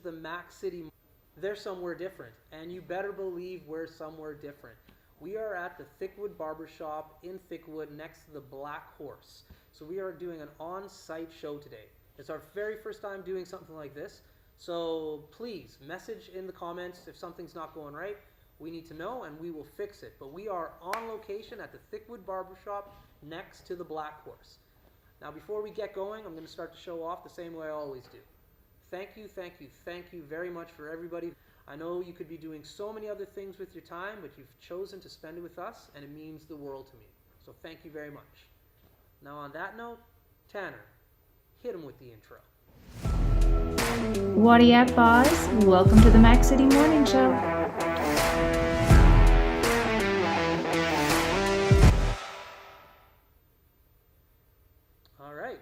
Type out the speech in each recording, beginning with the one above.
the Mac City. They're somewhere different, and you better believe we're somewhere different. We are at the Thickwood Barbershop in Thickwood next to the Black Horse. So we are doing an on-site show today. It's our very first time doing something like this. So please message in the comments if something's not going right. We need to know and we will fix it. But we are on location at the Thickwood Barbershop next to the Black Horse. Now before we get going, I'm going to start the show off the same way I always do. Thank you, thank you, thank you very much for everybody. I know you could be doing so many other things with your time, but you've chosen to spend it with us, and it means the world to me. So thank you very much. Now on that note, Tanner, hit him with the intro. What up, boss? Welcome to the Mac City Morning Show. All right.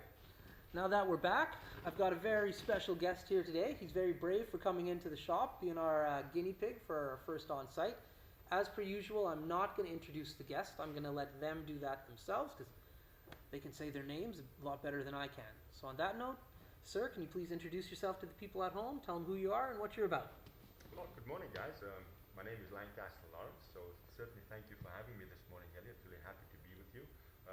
Now that we're back, I've got a very special guest here today. He's very brave for coming into the shop, being our guinea pig for our first on-site. As per usual, I'm not going to introduce the guest. I'm going to let them do that themselves because they can say their names a lot better than I can. So on that note, sir, can you please introduce yourself to the people at home? Tell them who you are and what you're about. Well, good morning, guys. My name is Lancaster Lawrence, so certainly thank you for having me this morning, Elliott. Really happy to be with you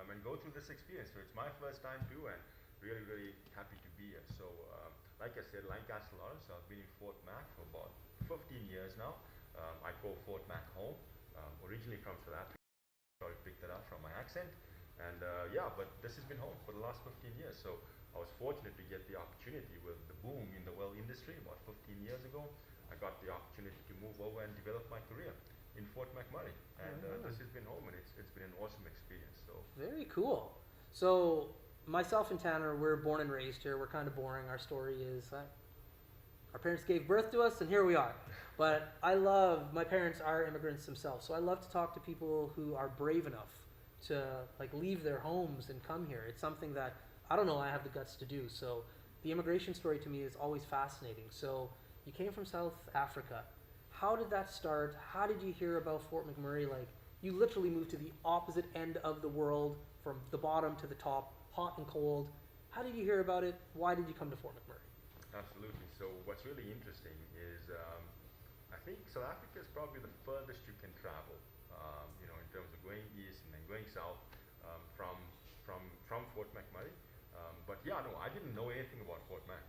and go through this experience. So it's my first time too, and really, really happy to be here. So, like I said, Lancaster Lawrence, I've been in Fort Mac for about 15 years now. I call Fort Mac home, originally from South Africa. Probably picked that up from my accent. And yeah, but this has been home for the last 15 years. So I was fortunate to get the opportunity with the boom in the oil industry about 15 years ago. I got the opportunity to move over and develop my career in Fort McMurray. And this has been home, and it's been an awesome experience. So very cool. So myself and Tanner, we're born and raised here. We're kind of boring. Our story is our parents gave birth to us, and here we are. But my parents are immigrants themselves, so I love to talk to people who are brave enough to leave their homes and come here. It's something that I don't know I have the guts to do. So the immigration story to me is always fascinating. So you came from South Africa. How did that start? How did you hear about Fort McMurray? You literally moved to the opposite end of the world, from the bottom to the top, hot and cold. How did you hear about it? Why did you come to Fort McMurray? absolutely. So what's really interesting is I think South Africa is probably the furthest you can travel, in terms of going east and then going south from Fort McMurray. But yeah, no, I didn't know anything about Fort Mac.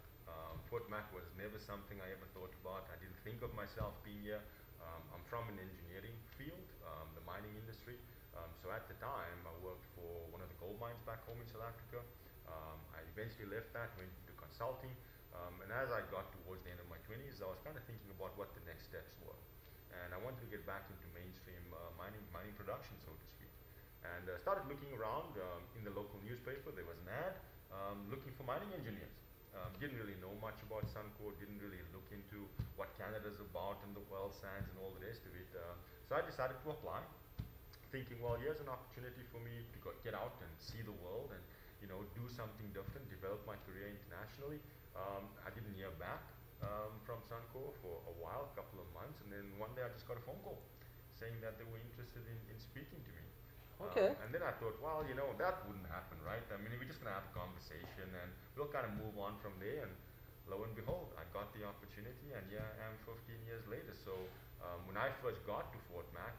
Fort Mac was never something I ever thought about. I didn't think of myself being here. I'm from an engineering field, the mining industry. So at the time, I worked for one of the gold mines back home in South Africa. I eventually left that, went into consulting. And as I got towards the end of my 20s, I was kind of thinking about what the next steps were. And I wanted to get back into mainstream mining production, so to speak. And started looking around in the local newspaper. There was an ad looking for mining engineers. Didn't really know much about Suncor, didn't really look into what Canada's about and the oil sands and all the rest of it. So I decided to apply, thinking, well, here's an opportunity for me to get out and see the world and do something different, develop my career internationally. I didn't hear back from Suncor for a while, a couple of months, and then one day I just got a phone call saying that they were interested in speaking to me. Okay. And then I thought, well, that wouldn't happen, right? I mean, we're just going to have a conversation and we'll kind of move on from there. And lo and behold, I got the opportunity, and yeah, I am 15 years later. So when I first got to Fort Mac,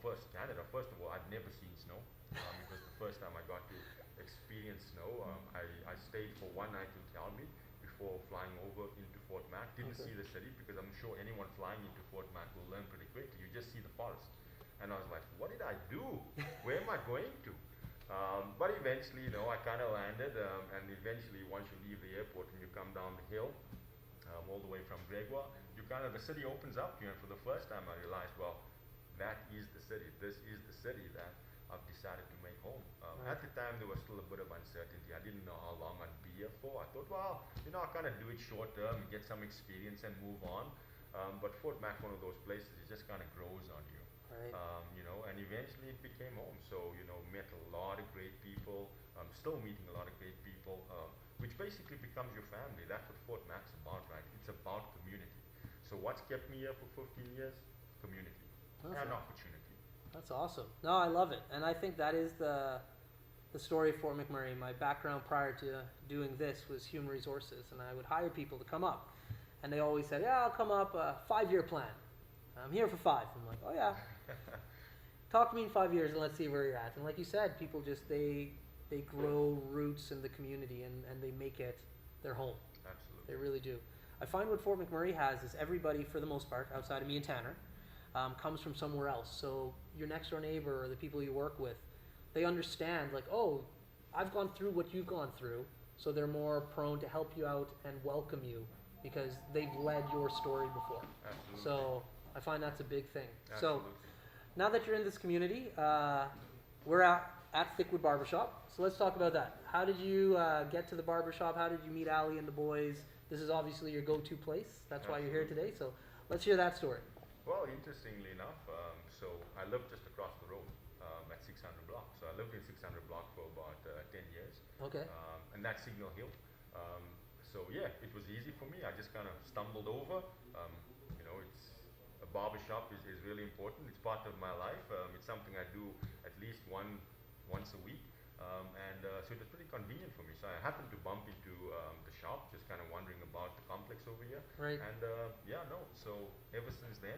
first Canada, first of all, I'd never seen snow. It was the first time I got to experience snow. I stayed for one night in Calgary before flying over into Fort Mac. Didn't see the city because I'm sure anyone flying into Fort Mac will learn pretty quickly. You just see the forest. And I was like, what did I do? Where am I going to? But eventually, I kind of landed, and eventually once you leave the airport and you come down the hill, all the way from Gregoire, the city opens up to you, and for the first time I realized, well, that is the city. This is the city that I've decided to make home. At the time, there was still a bit of uncertainty. I didn't know how long I'd be here for. I thought, well, I'll kind of do it short term, get some experience and move on. But Fort Mac, one of those places, it just kind of grows on you. Right. And eventually it became home. So, met a lot of great people. I'm still meeting a lot of great people, which basically becomes your family. That's what Fort Mac's about, right? It's about community. So what's kept me here for 15 years? Community and opportunity. That's awesome. No, I love it. And I think that is the story of Fort McMurray. My background prior to doing this was human resources, and I would hire people to come up. and they always said, yeah, I'll come up, 5-year plan. I'm here for 5. I'm like, oh yeah. Talk to me in 5 years and let's see where you're at. And like you said, people just, they grow roots in the community and they make it their home. Absolutely. They really do. I find what Fort McMurray has is everybody, for the most part, outside of me and Tanner, comes from somewhere else. So your next door neighbor or the people you work with, they understand like, oh, I've gone through what you've gone through. So they're more prone to help you out and welcome you because they've led your story before. Absolutely. So I find that's a big thing. Absolutely. So now that you're in this community, we're at Thickwood Barbershop. So let's talk about that. How did you get to the barbershop? How did you meet Ali and the boys? This is obviously your go-to place. That's why you're here today. So let's hear that story. Well, interestingly enough, so I lived just across the road at 600 block. So I lived in 600 block for about 10 years. Okay. And that's Signal Hill. So yeah, it was easy for me. I just kind of stumbled over. It's a barbershop is really important. It's part of my life. It's something I do at least once a week. So it was pretty convenient for me. So I happened to bump into the shop, just kind of wondering about the complex over here. Right. And so ever since then,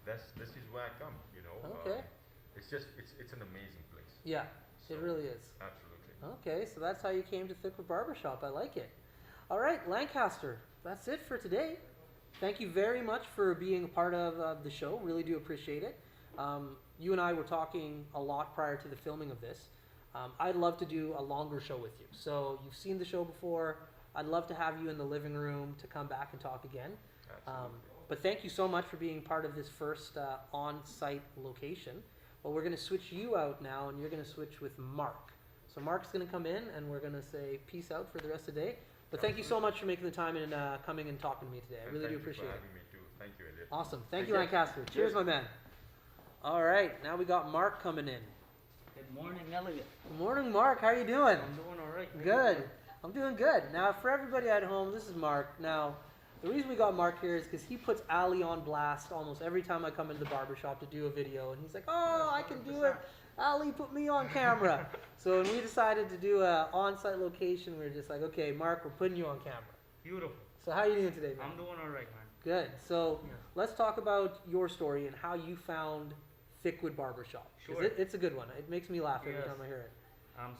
this is where I come. Okay. It's an amazing place. Yeah, So, it really is. Absolutely. Okay, so that's how you came to Thickwood Barbershop. I like it. All right, Lancaster, that's it for today. Thank you very much for being a part of the show. Really do appreciate it. You and I were talking a lot prior to the filming of this. I'd love to do a longer show with you. So you've seen the show before. I'd love to have you in the living room to come back and talk again. Absolutely. But thank you so much for being part of this first on-site location. Well, we're going to switch you out now, and you're going to switch with Mark. So Mark's going to come in, and we're going to say peace out for the rest of the day. But thank you so much for making the time and coming and talking to me today. I really do appreciate it. Thank you for having me too. Thank you, Elliott. Awesome. Thank you, Lancaster. Cheers, my man. All right, now we got Mark coming in. Good morning, Elliott. Good morning, Mark. How are you doing? I'm doing all right. Good. I'm doing good. Now, for everybody at home, this is Mark. Now, the reason we got Mark here is because he puts Ali on blast almost every time I come into the barbershop to do a video. And he's like, oh, I can do it. Ali, put me on camera. So when we decided to do an on-site location, we were just like, okay, Mark, we're putting you on camera. Beautiful. So how are you doing today, man? I'm doing all right, man. Good. So Yeah. let's talk about your story and how you found Thickwood Barbershop. 'Cause Sure. It's a good one. It makes me laugh every Yes. time I hear it.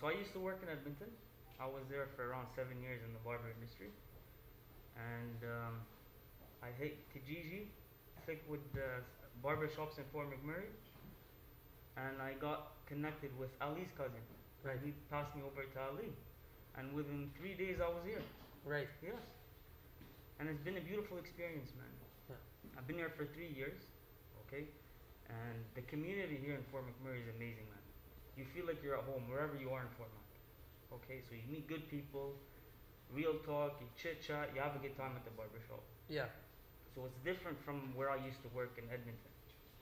So I used to work in Edmonton. I was there for around 7 years in the barber industry. And I hit Kijiji, Thickwood Barbershops in Fort McMurray. And I got connected with Ali's cousin. Right. He passed me over to Ali. And within 3 days I was here. Right. Yes. And it's been a beautiful experience, man. Yeah. I've been here for 3 years, okay? And the community here in Fort McMurray is amazing, man. You feel like you're at home wherever you are in Fort Mac. Okay, so you meet good people, real talk, you chit chat, you have a good time at the barbershop. Yeah. So it's different from where I used to work in Edmonton.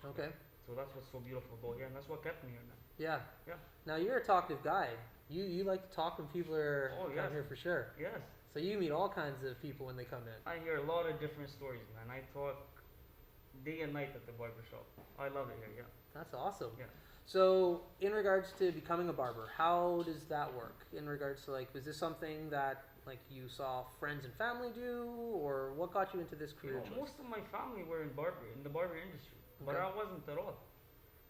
Okay. So that's what's so beautiful about here, and that's what kept me here, man. Yeah. Yeah. Now you're a talkative guy. You like to talk when people are Oh, come yes. here for sure. Yes. So you meet all kinds of people when they come in. I hear a lot of different stories, man. I talk day and night at the barbershop. I love it here, yeah. That's awesome. Yeah. So in regards to becoming a barber, how does that work? In regards to like, was this something that like you saw friends and family do, or what got you into this You career know, choice? most of my family were in the barber industry, but Okay. I wasn't at all.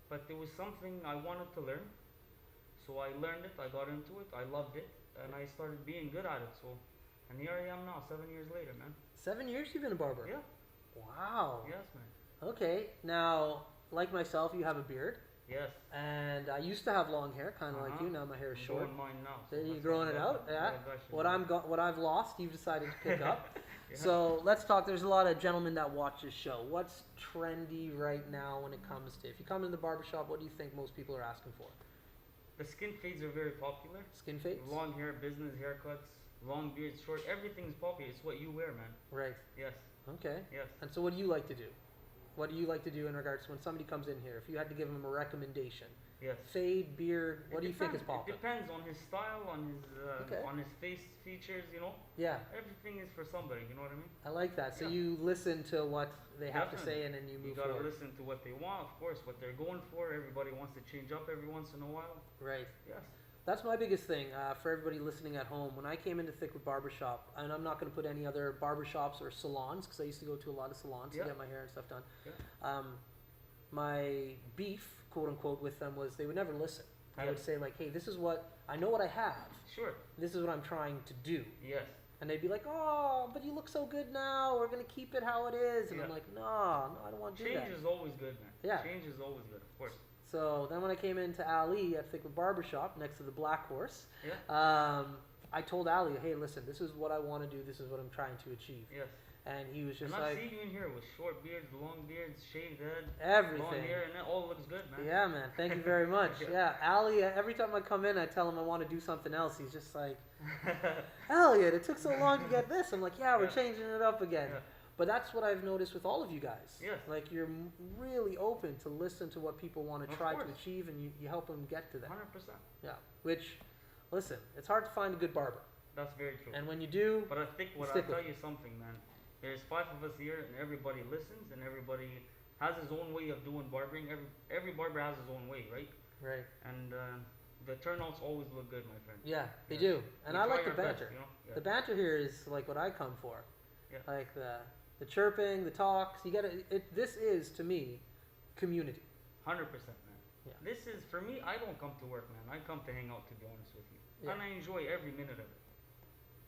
But there was something I wanted to learn, so I learned it. I got into it. I loved it, and I started being good at it. So, and here I am now, 7 years later, man. 7 years you've been a barber? Yeah. Wow. Yes, man. Okay. Now, like myself, you have a beard, Yes. and I used to have long hair, kind of like Uh-huh. you. Now my hair is I'm short. growing mine now. There you that's growing what it I got. out? Yeah. I got you, What man. what I've lost, you've decided to pick up. Yeah. So let's talk. There's a lot of gentlemen that watch this show. What's trendy right now when it comes to, if you come in the barbershop, what do you think most people are asking for? The skin fades are very popular. Skin fades? Long hair, business haircuts, long beards, short. Everything's popular. It's what you wear, man. Right. Yes. Okay. Yes. And so what do you like to do? What do you like to do in regards to when somebody comes in here? If you had to give them a recommendation, Yes. fade, beard, what do you think is It popular? depends on his style, Okay. on his face features. You know, Yeah, everything is for somebody. You know what I mean? I like that. So Yeah. you listen to what they have to Definitely. say and then you You move gotta forward. listen to what they want, of course, what they're going for. Everybody wants to change up every once in a while. Right. Yes. That's my biggest thing for everybody listening at home. When I came into Thickwood Barbershop, and I'm not going to put any other barbershops or salons because I used to go to a lot of salons Yeah. to get my hair and stuff done. Yeah. My beef, quote unquote, with them was they would never listen. They Yeah. would say like, "Hey, this is what I know what I have. Sure. This is what I'm trying to do." Yes. And they'd be like, "Oh, but you look so good now. We're gonna keep it how it is." And I'm Yeah. like, "No, I don't want to do that." Change is always good, man. Yeah. Change is always good, of course. So then when I came into Ali at Thickwood Barbershop next to the Black Horse, Yeah. I told Ali, "Hey, listen, this is what I want to do. This is what I'm trying to achieve." Yes. And he was just And I like, see you in here with short beards, long beards, shaved head, long everything. hair, and it all looks good, man. Yeah, man. Thank you very much. Yeah. Yeah, Ali. Every time I come in, I tell him I want to do something else. He's just like, "Elliot, it took so long to get this." I'm like, "Yeah, we're Yeah. changing it up again." Yeah. But that's what I've noticed with all of you guys. Yes. Like you're really open to listen to what people want to Of try to course. achieve, and you help them get to that. 100%. Yeah. Which, listen, it's hard to find a good barber, That's very true. and when you do, But I think what I'll stick with tell you something, man. There's 5 of us here, and everybody listens, and everybody has his own way of doing barbering. Every barber has his own way, right? right? And the turnouts always look good, my friend. Yeah, they Yes. do, and We I try like the our best, banter. you know? Yeah. The banter here is like what I come for. Yeah. Like the chirping, the talks. You gotta. This is to me, community. 100%, man. Yeah. This is, for me, I don't come to work, man. I come to hang out, to be honest with you. Yeah. And I enjoy every minute of it.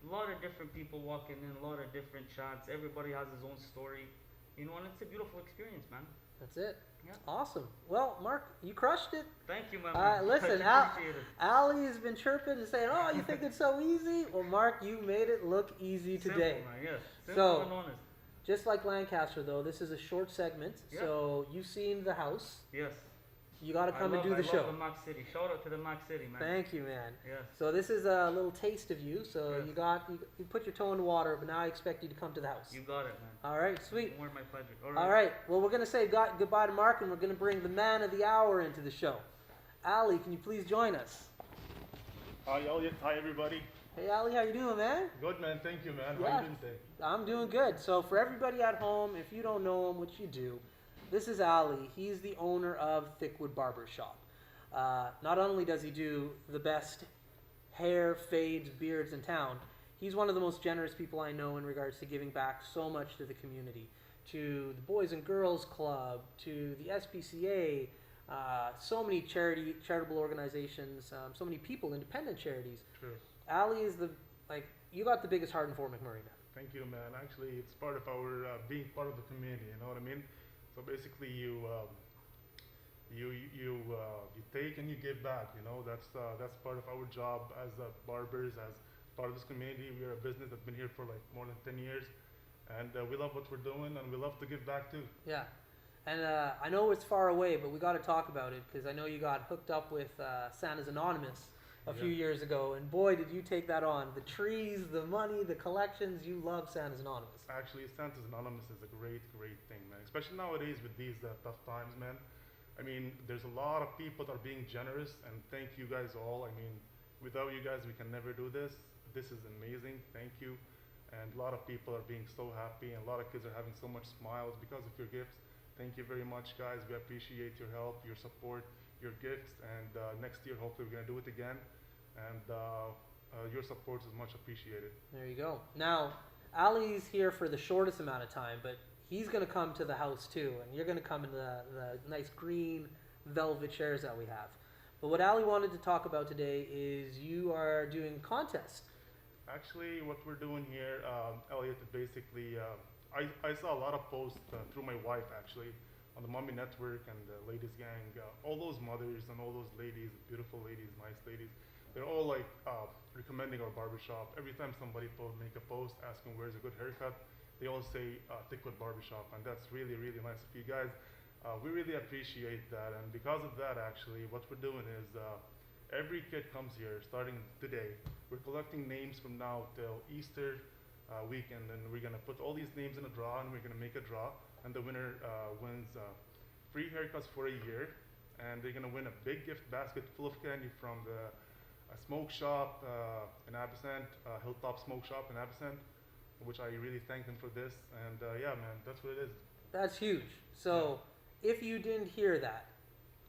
A lot of different people walking in, a lot of different chats. Everybody has his own story. You know, and it's a beautiful experience, man. That's it. Yeah. Awesome. Well, Mark, you crushed it. Thank you, my man. Listen, Much appreciated. Ali has been chirping and saying, "Oh, you think it's so easy?" Well, Mark, you made it look easy today. Simple, man, yes. So- Simple and honest. Just like Lancaster, though, this is a short segment. Yeah. So you've seen the house. Yes. You got to come and do the I show. love the Mac City. Shout out to the Mac City, man. Thank you, man. Yes. So this is a little taste of you. So Yes. you put your toe in the water, but now I expect you to come to the house. You got it, man. All right, sweet. More my pleasure. All right. Well, we're gonna say goodbye to Mark, and we're gonna bring the man of the hour into the show. Ali, can you please join us? Hi Elliott, hi everybody. Hey, Ali, how you doing, man? Good man, thank you man. Yeah. How you doing today? I'm doing good. So for everybody at home, if you don't know him, which you do, this is Ali. He's the owner of Thickwood Barbershop. Not only does he do the best hair, fades, beards in town, he's one of the most generous people I know in regards to giving back so much to the community, to the Boys and Girls Club, to the SPCA, so many charitable organizations, so many people, independent charities. True. Ali is you got the biggest heart in Fort McMurray now. Thank you man. Actually, it's part of our being part of the community. You know what I mean? So basically, you take and you give back. You know that's part of our job as barbers, as part of this community. We are a business that's been here for like more than 10 years, and we love what we're doing, and we love to give back too. Yeah, and I know it's far away, but we got to talk about it because I know you got hooked up with Santa's Anonymous a few years ago, and boy, did you take that on. The trees, the money, the collections, you love Santa's Anonymous. Actually, Santa's Anonymous is a great thing, man. Especially nowadays with these tough times, man. I mean, there's a lot of people that are being generous, and thank you guys all. I mean, without you guys, we can never do this. This is amazing. Thank you. And a lot of people are being so happy, and a lot of kids are having so much smiles because of your gifts. Thank you very much, guys. We appreciate your help, your support, your gifts, and next year, hopefully, we're gonna do it again. And your support is much appreciated. There you go. Now, Ali's here for the shortest amount of time, but he's going to come to the house too, and you're going to come in the nice green velvet chairs that we have. But what Ali wanted to talk about today is you are doing a contest. Actually, what we're doing here, Elliott, is basically, I saw a lot of posts through my wife, actually, on the Mommy Network and the Ladies Gang. All those mothers and all those ladies, beautiful ladies, nice ladies, they're all like recommending our barbershop. Every time somebody make a post asking where's a good haircut, they all say Thickwood Barbershop, and that's really, really nice of you guys. We really appreciate that, and because of that, actually, what we're doing is every kid comes here starting today. We're collecting names from now till Easter weekend, and we're gonna put all these names in a draw, and we're gonna make a draw, and the winner wins free haircuts for a year, and they're gonna win a big gift basket full of candy from the smoke shop in Absent, Hilltop Smoke Shop in Absent, which I really thank them for this. And yeah, man, that's what it is. That's huge. So, if you didn't hear that,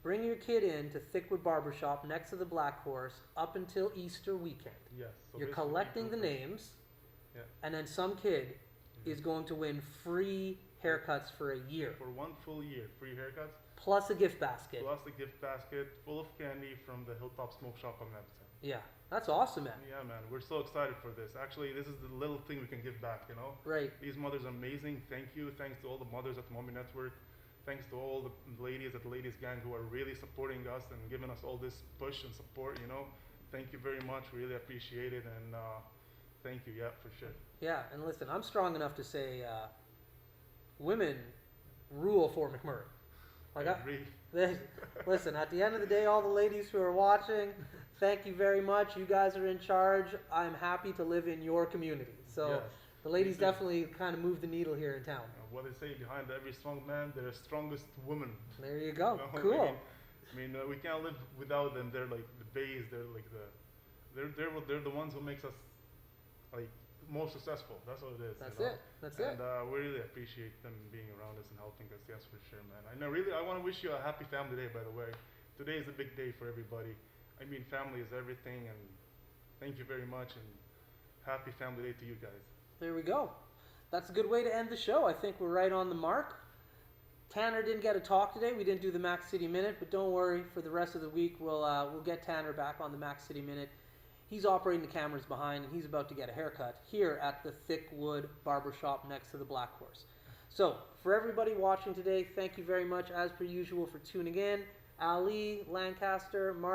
Bring your kid in to Thickwood Barbershop next to the Black Horse up until Easter weekend. Yes. So You're basically collecting the improvement. names, Yeah. and then some kid Mhm. is going to win free haircuts for a year, For 1 full year, free haircuts, plus a gift basket. plus a gift basket full of candy from the Hilltop Smoke Shop on Edmonton. Yeah, that's awesome, man. Yeah, man, we're so excited for this. Actually, this is the little thing we can give back, you know? Right. These mothers are amazing. Thank you. Thanks to all the mothers at the Mommy Network. Thanks to all the ladies at the Ladies Gang who are really supporting us and giving us all this push and support, you know? Thank you very much. Really appreciate it. And thank you, yeah, for sure. Yeah, and listen, I'm strong enough to say women rule Fort McMurray. Like I agree. listen, at the end of the day, all the ladies who are watching, thank you very much. You guys are in charge. I'm happy to live in your community. So Yes. the ladies Me too. definitely kind of move the needle here in town. What they say, behind every strong man, there's strongest woman. There you go. You know, Cool. I mean, we can't live without them. They're like the base. They're like they're the ones who makes us like more successful. That's what it is. That's you know? it. That's And it. we really appreciate them being around us and helping us. Yes, for sure, man. I know. Really, I want to wish you a happy Family Day. By the way, today is a big day for everybody. I mean, family is everything, and thank you very much. And happy Family Day to you guys. There we go. That's a good way to end the show. I think we're right on the mark. Tanner didn't get a talk today. We didn't do the Mac City Minute, but don't worry. For the rest of the week, we'll get Tanner back on the Mac City Minute. He's operating the cameras behind, and he's about to get a haircut here at the Thickwood Barbershop next to the Black Horse. So, for everybody watching today, thank you very much, as per usual, for tuning in. Ali, Lancaster, Mark.